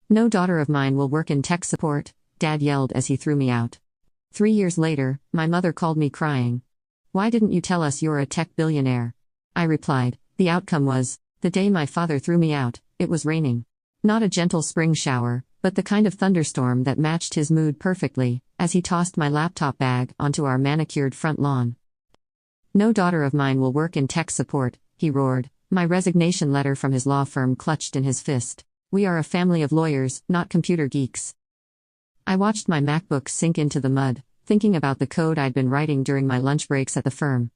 No daughter of mine will work in tech support, Dad yelled as he threw me out. 3 years later, my mother called me crying. Why didn't you tell us you're a tech billionaire? I replied, the outcome was, the day my father threw me out, it was raining. Not a gentle spring shower, but the kind of thunderstorm that matched his mood perfectly, as he tossed my laptop bag onto our manicured front lawn. No daughter of mine will work in tech support, he roared, my resignation letter from his law firm clutched in his fist. We are a family of lawyers, not computer geeks. I watched my MacBook sink into the mud, thinking about the code I'd been writing during my lunch breaks at the firm.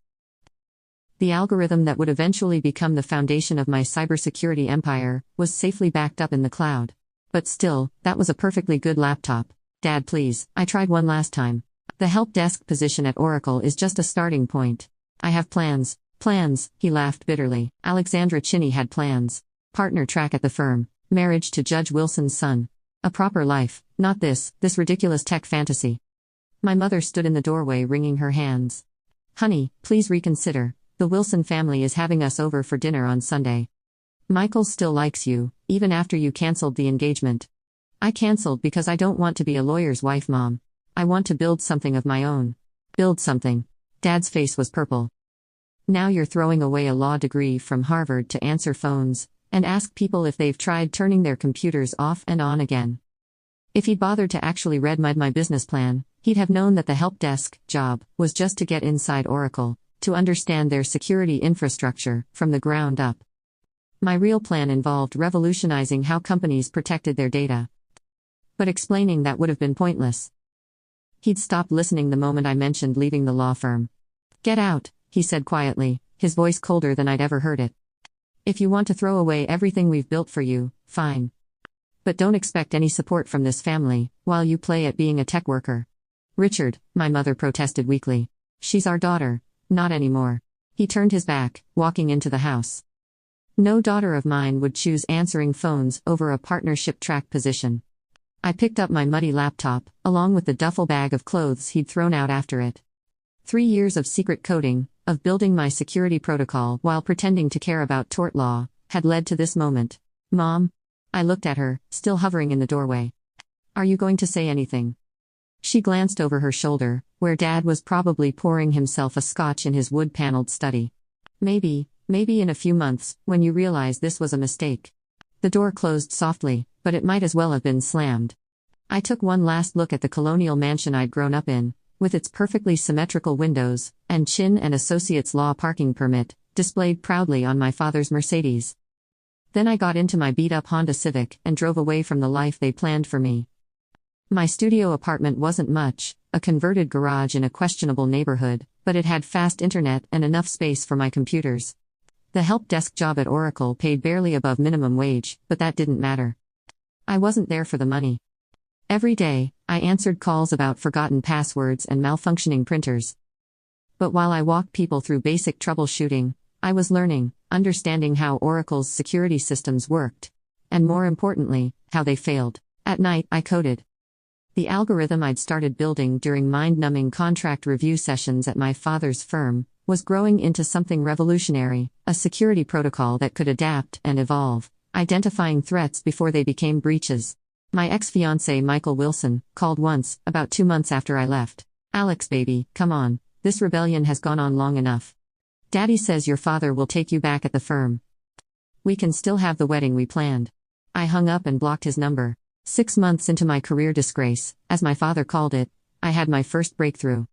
The algorithm that would eventually become the foundation of my cybersecurity empire was safely backed up in the cloud. But still, that was a perfectly good laptop. Dad, please, I tried one last time. The help desk position at Oracle is just a starting point. I have plans. Plans, he laughed bitterly. Alexandra Chinney had plans. Partner track at the firm. Marriage to Judge Wilson's son. A proper life, not this ridiculous tech fantasy. My mother stood in the doorway wringing her hands. Honey, please reconsider. The Wilson family is having us over for dinner on Sunday. Michael still likes you, even after you canceled the engagement. I canceled because I don't want to be a lawyer's wife, Mom. I want to build something of my own. Build something. Dad's face was purple. Now you're throwing away a law degree from Harvard to answer phones and ask people if they've tried turning their computers off and on again. If he'd bothered to actually read my business plan, he'd have known that the help desk job was just to get inside Oracle, to understand their security infrastructure from the ground up. My real plan involved revolutionizing how companies protected their data. But explaining that would have been pointless. He'd stopped listening the moment I mentioned leaving the law firm. Get out, he said quietly, his voice colder than I'd ever heard it. If you want to throw away everything we've built for you, fine. But don't expect any support from this family while you play at being a tech worker. Richard, my mother protested weakly. She's our daughter. Not anymore. He turned his back, walking into the house. No daughter of mine would choose answering phones over a partnership track position. I picked up my muddy laptop, along with the duffel bag of clothes he'd thrown out after it. 3 years of secret coding, of building my security protocol while pretending to care about tort law, had led to this moment. Mom? I looked at her, still hovering in the doorway. Are you going to say anything? She glanced over her shoulder, where Dad was probably pouring himself a scotch in his wood-paneled study. Maybe in a few months, when you realize this was a mistake. The door closed softly, but it might as well have been slammed. I took one last look at the colonial mansion I'd grown up in, with its perfectly symmetrical windows, and Chin and Associates Law parking permit, displayed proudly on my father's Mercedes. Then I got into my beat-up Honda Civic and drove away from the life they planned for me. My studio apartment wasn't much, a converted garage in a questionable neighborhood, but it had fast internet and enough space for my computers. The help desk job at Oracle paid barely above minimum wage, but that didn't matter. I wasn't there for the money. Every day, I answered calls about forgotten passwords and malfunctioning printers. But while I walked people through basic troubleshooting, I was learning, understanding how Oracle's security systems worked. And more importantly, how they failed. At night, I coded. The algorithm I'd started building during mind-numbing contract review sessions at my father's firm was growing into something revolutionary, a security protocol that could adapt and evolve, identifying threats before they became breaches. My ex-fiancé Michael Wilson called once, about 2 months after I left. Alex baby, come on, this rebellion has gone on long enough. Daddy says your father will take you back at the firm. We can still have the wedding we planned. I hung up and blocked his number. 6 months into my career disgrace, as my father called it, I had my first breakthrough.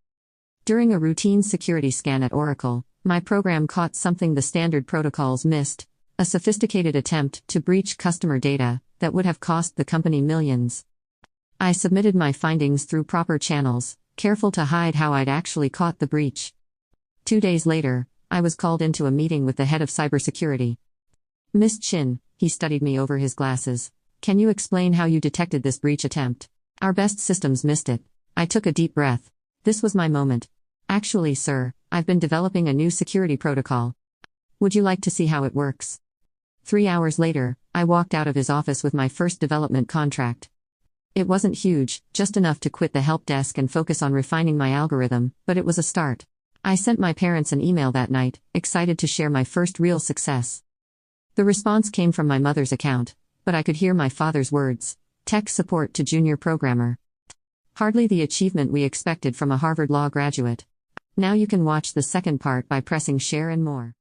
During a routine security scan at Oracle, my program caught something the standard protocols missed, a sophisticated attempt to breach customer data that would have cost the company millions. I submitted my findings through proper channels, careful to hide how I'd actually caught the breach. 2 days later, I was called into a meeting with the head of cybersecurity. Miss Chin, he studied me over his glasses. Can you explain how you detected this breach attempt? Our best systems missed it. I took a deep breath. This was my moment. Actually, sir, I've been developing a new security protocol. Would you like to see how it works? 3 hours later, I walked out of his office with my first development contract. It wasn't huge, just enough to quit the help desk and focus on refining my algorithm, but it was a start. I sent my parents an email that night, excited to share my first real success. The response came from my mother's account, but I could hear my father's words. Tech support to junior programmer. Hardly the achievement we expected from a Harvard Law graduate. Now you can watch the second part by pressing share and more.